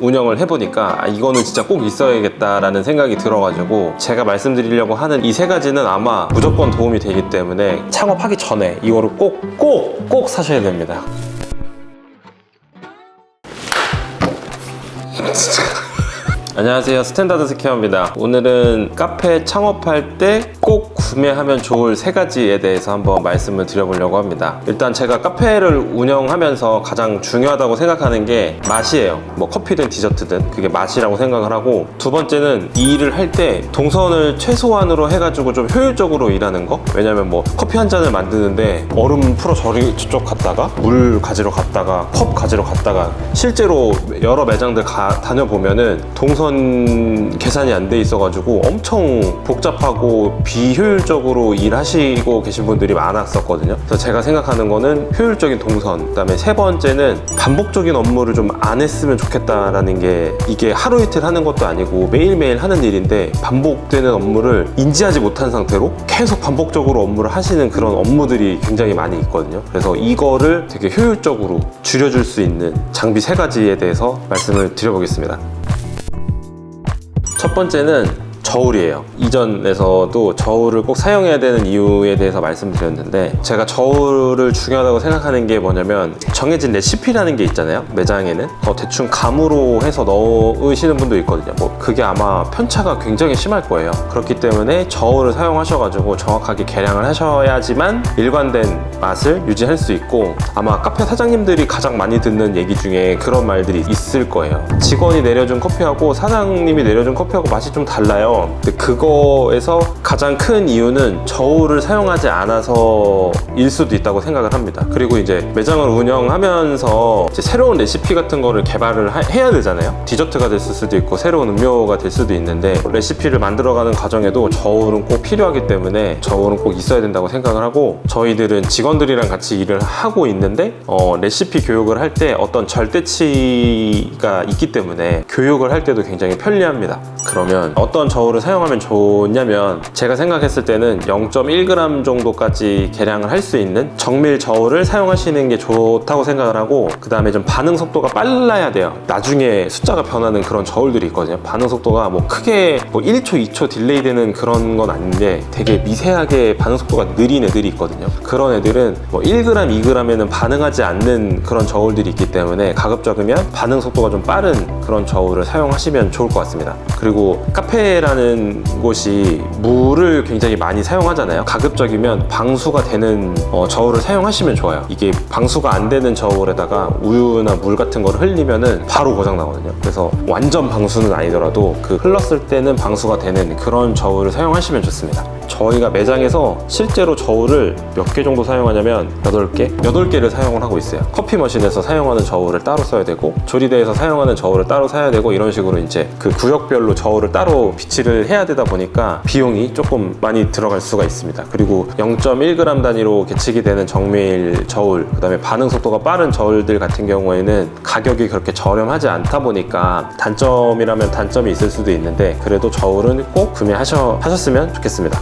운영을 해보니까 이거는 진짜 꼭 있어야겠다라는 생각이 들어가지고 제가 말씀드리려고 하는 이 세 가지는 아마 무조건 도움이 되기 때문에 창업하기 전에 이거를 꼭 사셔야 됩니다. 안녕하세요, 스탠다드 스퀘어입니다. 오늘은 카페 창업할 때 꼭 구매하면 좋을 세 가지에 대해서 한번 말씀을 드려보려고 합니다. 일단 제가 카페를 운영하면서 가장 중요하다고 생각하는 게 맛이에요. 뭐 커피든 디저트든 그게 맛이라고 생각을 하고, 두 번째는 이 일을 할 때 동선을 최소한으로 해가지고 좀 효율적으로 일하는 거. 왜냐면 뭐 커피 한 잔을 만드는데 얼음 풀어 저쪽 갔다가 물 가지러 갔다가 컵 가지러 갔다가, 실제로 여러 매장들 다녀보면은 동선 계산이 안 돼 있어가지고 엄청 복잡하고 비효율적으로 일하시고 계신 분들이 많았었거든요. 그래서 제가 생각하는 거는 효율적인 동선, 그다음에 세 번째는 반복적인 업무를 좀 안 했으면 좋겠다라는 게, 이게 하루 이틀 하는 것도 아니고 매일매일 하는 일인데 반복되는 업무를 인지하지 못한 상태로 계속 반복적으로 업무를 하시는 그런 업무들이 굉장히 많이 있거든요. 그래서 이거를 되게 효율적으로 줄여줄 수 있는 장비 세 가지에 대해서 말씀을 드려보겠습니다. 첫 번째는 저울이에요. 이전에서도 저울을 꼭 사용해야 되는 이유에 대해서 말씀드렸는데, 제가 저울을 중요하다고 생각하는 게 뭐냐면, 정해진 레시피라는 게 있잖아요, 매장에는. 대충 감으로 해서 넣으시는 분도 있거든요. 뭐 그게 아마 편차가 굉장히 심할 거예요. 그렇기 때문에 저울을 사용하셔가지고 정확하게 계량을 하셔야지만 일관된 맛을 유지할 수 있고, 아마 카페 사장님들이 가장 많이 듣는 얘기 중에 그런 말들이 있을 거예요. 직원이 내려준 커피하고 사장님이 내려준 커피하고 맛이 좀 달라요. 근데 그거에서 가장 큰 이유는 저울을 사용하지 않아서일 수도 있다고 생각을 합니다. 그리고 이제 매장을 운영하면서 이제 새로운 레시피 같은 거를 개발을 해야 되잖아요. 디저트가 됐을 수도 있고 새로운 음료가 될 수도 있는데, 레시피를 만들어가는 과정에도 저울은 꼭 필요하기 때문에 저울은 꼭 있어야 된다고 생각을 하고, 저희들은 직원들이랑 같이 일을 하고 있는데 레시피 교육을 할 때 어떤 절대치가 있기 때문에 교육을 할 때도 굉장히 편리합니다. 그러면 어떤 저울을 사용하면 좋냐면, 제가 생각했을 때는 0.1g 정도까지 계량을 할 수 있는 정밀 저울을 사용하시는 게 좋다고 생각을 하고, 그 다음에 좀 반응 속도가 빨라야 돼요. 나중에 숫자가 변하는 그런 저울들이 있거든요. 반응 속도가 뭐 크게 뭐 1초, 2초 딜레이 되는 그런 건 아닌데 되게 미세하게 반응 속도가 느린 애들이 있거든요. 그런 애들은 뭐 1g, 2g에는 반응하지 않는 그런 저울들이 있기 때문에 가급적이면 반응 속도가 좀 빠른 그런 저울을 사용하시면 좋을 것 같습니다. 그리고 카페라는 곳이 물을 굉장히 많이 사용하잖아요. 가급적이면 방수가 되는 저울을 사용하시면 좋아요. 이게 방수가 안 되는 저울에다가 우유나 물 같은 거를 흘리면은 바로 고장 나거든요. 그래서 완전 방수는 아니더라도 그 흘렀을 때는 방수가 되는 그런 저울을 사용하시면 좋습니다. 저희가 매장에서 실제로 저울을 몇 개 정도 사용하냐면 8개를 사용을 하고 있어요. 커피 머신에서 사용하는 저울을 따로 써야 되고, 조리대에서 사용하는 저울을 따로 사야 되고, 이런 식으로 이제 그 구역별로 저울을 따로 비치를 해야 되다 보니까 비용이 조금 많이 들어갈 수가 있습니다. 그리고 0.1g 단위로 계측이 되는 정밀 저울, 그 다음에 반응 속도가 빠른 저울들 같은 경우에는 가격이 그렇게 저렴하지 않다 보니까 단점이라면 단점이 있을 수도 있는데, 그래도 저울은 꼭 구매하셨으면 좋겠습니다.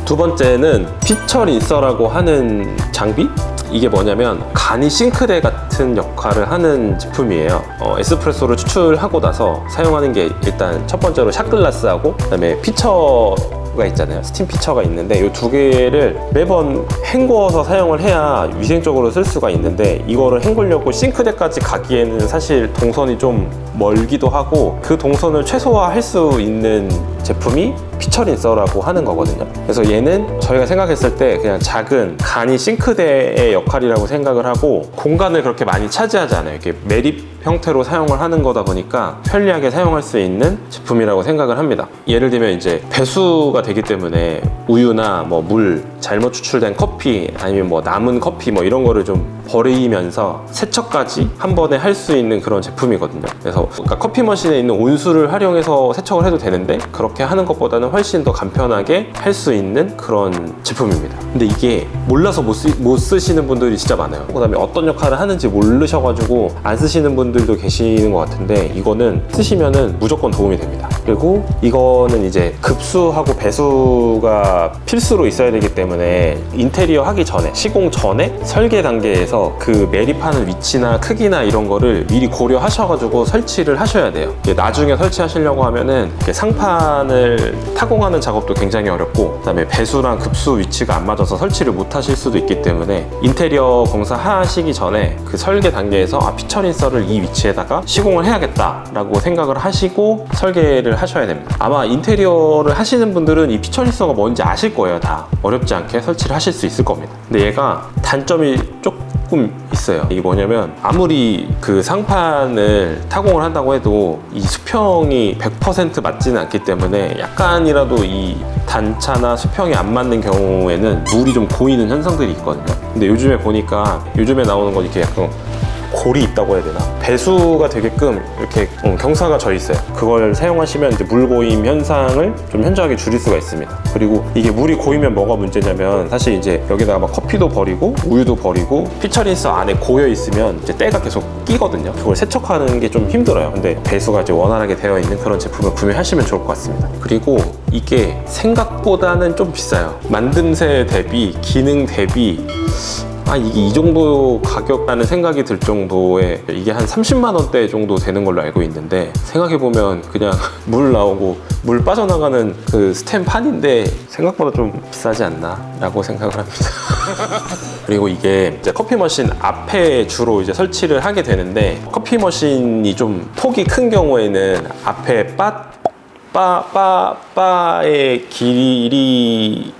두 번째는 피처 린서라고 하는 장비? 이게 뭐냐면 간이 싱크대 같은 역할을 하는 제품이에요. 에스프레소를 추출하고 나서 사용하는 게, 일단 첫 번째로 샷글라스하고 그다음에 피처가 있잖아요. 스팀 피처가 있는데, 이 두 개를 매번 헹궈서 사용을 해야 위생적으로 쓸 수가 있는데, 이거를 헹구려고 싱크대까지 가기에는 사실 동선이 좀 멀기도 하고, 그 동선을 최소화할 수 있는 제품이 피처 린서라고 하는 거거든요. 그래서 얘는 저희가 생각했을 때 그냥 작은 간이 싱크대의 역할이라고 생각을 하고, 공간을 그렇게 많이 차지하지 않아요. 이렇게 매립 형태로 사용을 하는 거다 보니까 편리하게 사용할 수 있는 제품이라고 생각을 합니다. 예를 들면 이제 배수가 되기 때문에 우유나 뭐 물, 잘못 추출된 커피, 아니면 뭐 남은 커피 뭐 이런 거를 좀 버리면서 세척까지 한 번에 할 수 있는 그런 제품이거든요. 그래서 그러니까 커피 머신에 있는 온수를 활용해서 세척을 해도 되는데, 그렇게 하는 것보다는 훨씬 더 간편하게 할 수 있는 그런 제품입니다. 근데 이게 몰라서 못 쓰시는 분들이 진짜 많아요. 그 다음에 어떤 역할을 하는지 모르셔가지고 안 쓰시는 분들도 계시는 것 같은데, 이거는 쓰시면은 무조건 도움이 됩니다. 그리고 이거는 이제 급수하고 배수가 필수로 있어야 되기 때문에 인테리어 하기 전에, 시공 전에 설계 단계에서 그 매립하는 위치나 크기나 이런 거를 미리 고려하셔가지고 설치를 하셔야 돼요. 나중에 설치하시려고 하면은 상판을 타공하는 작업도 굉장히 어렵고, 그다음에 배수랑 급수 위치가 안 맞아서 설치를 못 하실 수도 있기 때문에 인테리어 공사 하시기 전에 그 설계 단계에서 피처린서를 이 위치에다가 시공을 해야겠다라고 생각을 하시고 설계를 하셔야 됩니다. 아마 인테리어를 하시는 분들은 이 피처린서가 뭔지 아실 거예요. 다 어렵지 않게 설치를 하실 수 있을 겁니다. 근데 얘가 단점이 조금 있어요. 이게 뭐냐면 아무리 그 상판을 타공을 한다고 해도 이 수평이 100% 맞지는 않기 때문에 약간이라도 이 단차나 수평이 안 맞는 경우에는 물이 좀 고이는 현상들이 있거든요. 근데 요즘에 보니까 요즘에 나오는 건 이렇게 약간 골이 있다고 해야 되나? 배수가 되게끔 이렇게 경사가 져 있어요. 그걸 사용하시면 이제 물 고임 현상을 좀 현저하게 줄일 수가 있습니다. 그리고 이게 물이 고이면 뭐가 문제냐면 사실 이제 여기다가 막 커피도 버리고 우유도 버리고 피처린서 안에 고여 있으면 이제 때가 계속 끼거든요. 그걸 세척하는 게 좀 힘들어요. 근데 배수가 이제 원활하게 되어 있는 그런 제품을 구매하시면 좋을 것 같습니다. 그리고 이게 생각보다는 좀 비싸요. 만듦새 대비, 기능 대비 이게 이 정도 가격이라는 생각이 들 정도의, 이게 한 30만 원대 정도 되는 걸로 알고 있는데, 생각해보면 그냥 물 나오고 물 빠져나가는 그 스텐판인데 생각보다 좀 비싸지 않나 라고 생각을 합니다. 그리고 이게 이제 커피 머신 앞에 주로 이제 설치를 하게 되는데, 커피 머신이 좀 폭이 큰 경우에는 앞에 바의 길이와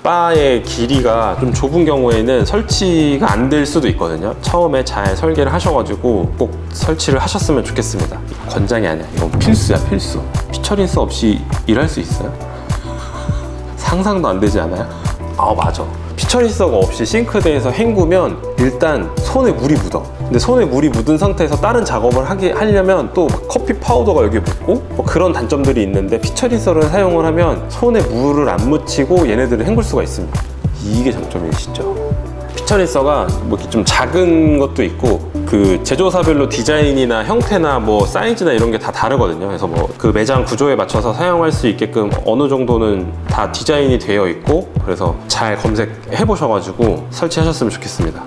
바의 길이가 좀 좁은 경우에는 설치가 안 될 수도 있거든요. 처음에 잘 설계를 하셔가지고 꼭 설치를 하셨으면 좋겠습니다. 권장이 아니야. 이건 필수야, 필수. 피처린서 없이 일할 수 있어요? 상상도 안 되지 않아요? 맞아. 피처린서가 없이 싱크대에서 헹구면 일단 손에 물이 묻어. 근데 손에 물이 묻은 상태에서 다른 작업을 하려면 또 커피 파우더가 여기 묻고 그런 단점들이 있는데, 피처린서를 사용을 하면 손에 물을 안 묻히고 얘네들을 헹굴 수가 있습니다. 이게 장점이에요, 진짜. 피처린서가 뭐 좀 작은 것도 있고, 그 제조사별로 디자인이나 형태나 뭐 사이즈나 이런 게 다 다르거든요. 그래서 뭐 그 매장 구조에 맞춰서 사용할 수 있게끔 어느 정도는 다 디자인이 되어 있고, 그래서 잘 검색해 보셔가지고 설치하셨으면 좋겠습니다.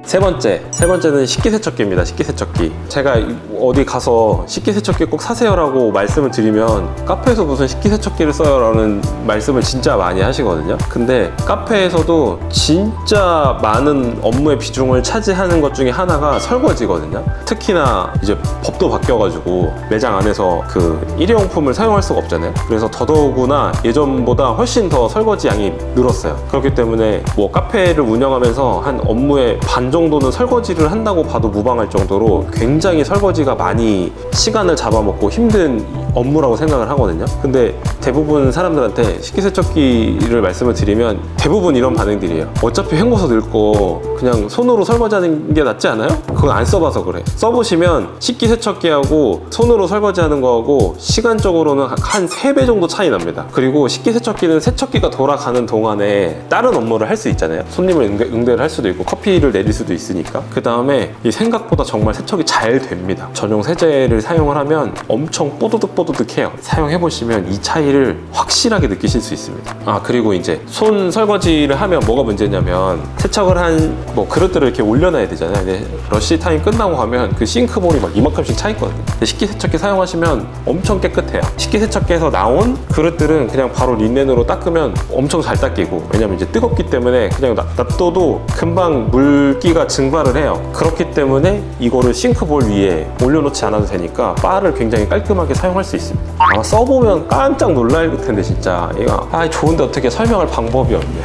세 번째는 식기세척기입니다. 식기세척기. 제가 어디 가서 식기세척기 꼭 사세요라고 말씀을 드리면 카페에서 무슨 식기세척기를 써요 라는 말씀을 진짜 많이 하시거든요. 근데 카페에서도 진짜 많은 업무의 비중을 차지하는 것 중에 하나가 설거지거든요. 특히나 이제 법도 바뀌어가지고 매장 안에서 그 일회용품을 사용할 수가 없잖아요. 그래서 더더구나 예전보다 훨씬 더 설거지 양이 늘었어요. 그렇기 때문에 뭐 카페를 운영하면서 한 업무의 반 정도는 설거지를 한다고 봐도 무방할 정도로 굉장히 설거지가 많이 시간을 잡아먹고 힘든 업무라고 생각을 하거든요. 근데 대부분 사람들한테 식기세척기를 말씀을 드리면 대부분 이런 반응들이에요. 어차피 헹궈서 늘 거 그냥 손으로 설거지하는 게 낫지 않아요? 그건 안 써봐서 그래. 써보시면 식기세척기하고 손으로 설거지하는 거하고 시간적으로는 한 3배 정도 차이 납니다. 그리고 식기세척기는 세척기가 돌아가는 동안에 다른 업무를 할 수 있잖아요. 손님을 응대를 할 수도 있고 커피를 내릴 수도 있으니까. 그 다음에 이 생각보다 정말 세척이 잘 됩니다. 전용 세제를 사용을 하면 엄청 뽀드득뽀드득해요. 사용해보시면 이 차이를 확실하게 느끼실 수 있습니다. 그리고 이제 손 설거지를 하면 뭐가 문제냐면, 세척을 한 뭐 그릇들을 이렇게 올려놔야 되잖아요. 근데 러쉬 타임 끝나고 가면 그 싱크볼이 막 이만큼씩 차 있거든요. 근데 식기세척기 사용하시면 엄청 깨끗해요. 식기세척기에서 나온 그릇들은 그냥 바로 린넨으로 닦으면 엄청 잘 닦이고, 왜냐면 이제 뜨겁기 때문에 그냥 놔둬도 금방 물기가 증발을 해요. 그렇기 때문에 이거를 싱크볼 위에 올려놓지 않아도 되니까 바를 굉장히 깔끔하게 사용할 수 있습니다. 아마 써보면 깜짝 놀랄 텐데 진짜 이거 좋은데 어떻게 설명할 방법이 없네.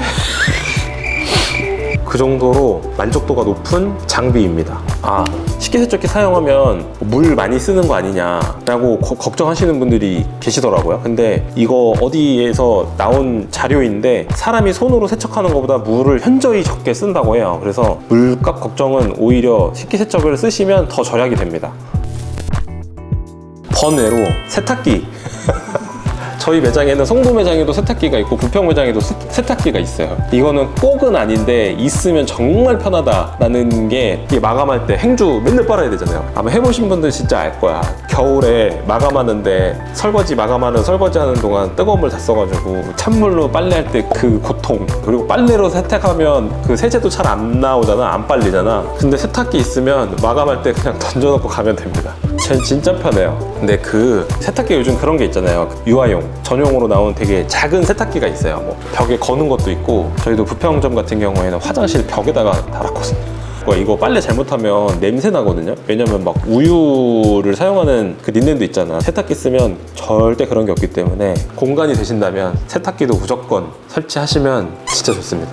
그 정도로 만족도가 높은 장비입니다. 식기세척기 사용하면 물 많이 쓰는 거 아니냐라고 걱정하시는 분들이 계시더라고요. 근데 이거 어디에서 나온 자료인데, 사람이 손으로 세척하는 것보다 물을 현저히 적게 쓴다고 해요. 그래서 물값 걱정은 오히려 식기세척을 쓰시면 더 절약이 됩니다. 번외로 세탁기. 저희 매장에는 송도 매장에도 세탁기가 있고 부평 매장에도 세탁기가 있어요. 이거는 꼭은 아닌데 있으면 정말 편하다라는 게, 이게 마감할 때 행주 맨날 빨아야 되잖아요. 아마 해보신 분들 진짜 알 거야. 겨울에 마감하는데 마감하는 설거지하는 동안 뜨거운 물 다 써가지고 찬물로 빨래할 때 그 고통, 그리고 빨래로 세탁하면 그 세제도 잘 안 나오잖아, 안 빨리잖아. 근데 세탁기 있으면 마감할 때 그냥 던져놓고 가면 됩니다. 진짜 편해요. 근데 그 세탁기 요즘 그런 게 있잖아요. 유아용 전용으로 나온 되게 작은 세탁기가 있어요. 뭐 벽에 거는 것도 있고, 저희도 부평점 같은 경우에는 화장실 벽에다가 달았거든요. 이거 빨래 잘못하면 냄새 나거든요. 왜냐면 막 우유를 사용하는 그 린넨도 있잖아. 세탁기 쓰면 절대 그런 게 없기 때문에 공간이 되신다면 세탁기도 무조건 설치하시면 진짜 좋습니다.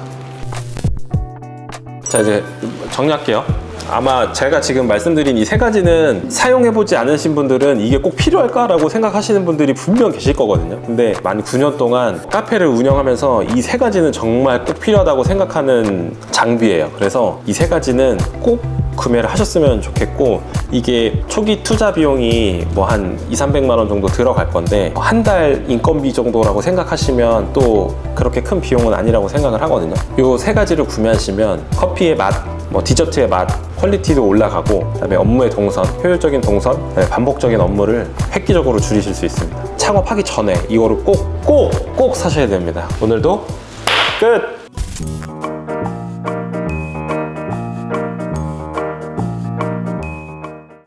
자, 이제 정리할게요. 아마 제가 지금 말씀드린 이 세 가지는 사용해보지 않으신 분들은 이게 꼭 필요할까라고 생각하시는 분들이 분명 계실 거거든요. 근데 만 9년 동안 카페를 운영하면서 이 세 가지는 정말 꼭 필요하다고 생각하는 장비예요. 그래서 이 세 가지는 꼭 구매를 하셨으면 좋겠고, 이게 초기 투자 비용이 뭐 한 200~300만 원 정도 들어갈 건데, 한 달 인건비 정도라고 생각하시면 또 그렇게 큰 비용은 아니라고 생각을 하거든요. 이 세 가지를 구매하시면 커피의 맛, 뭐 디저트의 맛, 퀄리티도 올라가고, 그다음에 업무의 동선, 효율적인 동선, 반복적인 업무를 획기적으로 줄이실 수 있습니다. 창업하기 전에 이거를 꼭 사셔야 됩니다. 오늘도 끝!